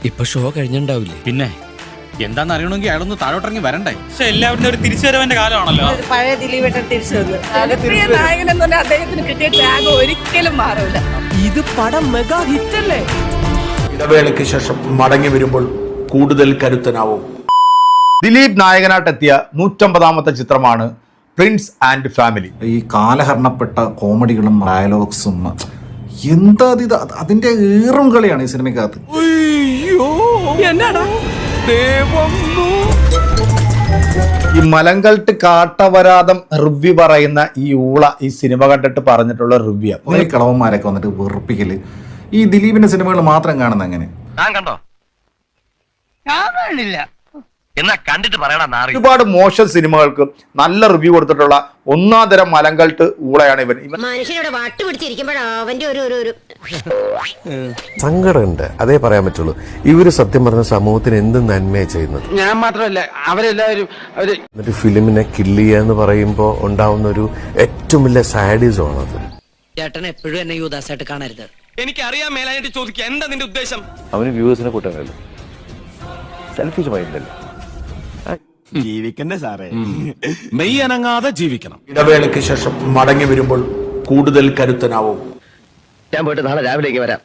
ഇപ്പൊ ഷോ കഴിഞ്ഞിണ്ടാവില്ലേ? പിന്നെ എന്താന്ന് അറിയണമെങ്കിൽ അയാളൊന്ന് താഴോട്ടിറങ്ങി വരണ്ടേ? പക്ഷെ എല്ലാവരുടെ ഒരു തിരിച്ചുവരവന്റെ കാലമാണല്ലോ. പഴയ ദിലീപേട്ടൻ തിരിച്ചു വന്നു. ജനപ്രിയ നായകൻ എന്ന് പറഞ്ഞാൽ അദ്ദേഹത്തിന് കിട്ടിയ ടാഗ് ഒരിക്കലും മാറില്ല. ഇത് പടം മെഗാ ഹിറ്റല്ലേ? ഇടവേളയ്ക്ക് ശേഷം മടങ്ങി വരുമ്പോൾ കൂടുതൽ കരുത്തനാവും. ദിലീപ് നായകനായിട്ടെത്തിയ 150ാമത്തെ ചിത്രമാണ് പ്രിൻസ് ആൻഡ് ഫാമിലി. ഈ കാലഹരണപ്പെട്ട കോമഡികളും ഡയലോഗ്സും എന്താ ഇത്, അതിന്റെ ഏറും കളിയാണ് ഈ സിനിമക്കകത്ത്. ഈ മലങ്കൾട്ട് കാട്ടവരാതം റിവ്യൂ പറയുന്ന ഈ ഊള ഈ സിനിമ കണ്ടിട്ട് പറഞ്ഞിട്ടുള്ള റിവ്യൂ. കുറെ കളവന്മാരൊക്കെ വന്നിട്ട് വെറുപ്പിക്കല്. ഈ ദിലീപിന്റെ സിനിമകൾ മാത്രം കാണുന്ന അങ്ങനെ കണ്ടോ? എന്നാ കണ്ടിട്ട് പറയണ. ഒരുപാട് മോശം സിനിമകൾക്ക് നല്ല റിവ്യൂ കൊടുത്തിട്ടുള്ള ഒന്നാം തരം മലങ്കൾട്ട് ഊളയാണ് ഇവൻ. മനുഷ്യനോട് വട്ട് പിടിച്ചിരിക്കുമ്പോഴാ അവന്റെ ഒരു സങ്കടമുണ്ട്, അതേ പറയാൻ പറ്റുള്ളൂ. ഇവര് സത്യം പറഞ്ഞ സമൂഹത്തിന് എന്ത് നന്മയാണ് ചെയ്യുന്നത്. ഞാൻ മാത്രമല്ല, അവരെല്ലാവരും എന്നിട്ട് ഫിലിമിനെ കില്ല് ചെയ്യാന്ന് പറയുമ്പോ ഉണ്ടാവുന്ന ഒരു ഏറ്റവും വലിയ സാഡിസം ആണത്. ചേട്ടൻ എപ്പോഴും എന്നെ യുദാസായിട്ട് കാണരുത്. എനിക്കറിയാൻ മേലായിട്ട് ചോദിക്കുക, എന്താ നിന്റെ ഉദ്ദേശം? അവന് വ്യൂവേഴ്സിനെ കൂട്ടാനല്ലോ, സെൽഫിഷ് മൈൻഡല്ലേ. ജീവിക്കണ്ടേ സാറേ? മെയ് അനങ്ങാതെ ജീവിക്കണം. ഇടവേളയ്ക്ക് ശേഷം മടങ്ങി വരുമ്പോൾ കൂടുതൽ കരുത്തനാവും. ഞാൻ പോയിട്ട് നാളെ രാവിലേക്ക് വരാം.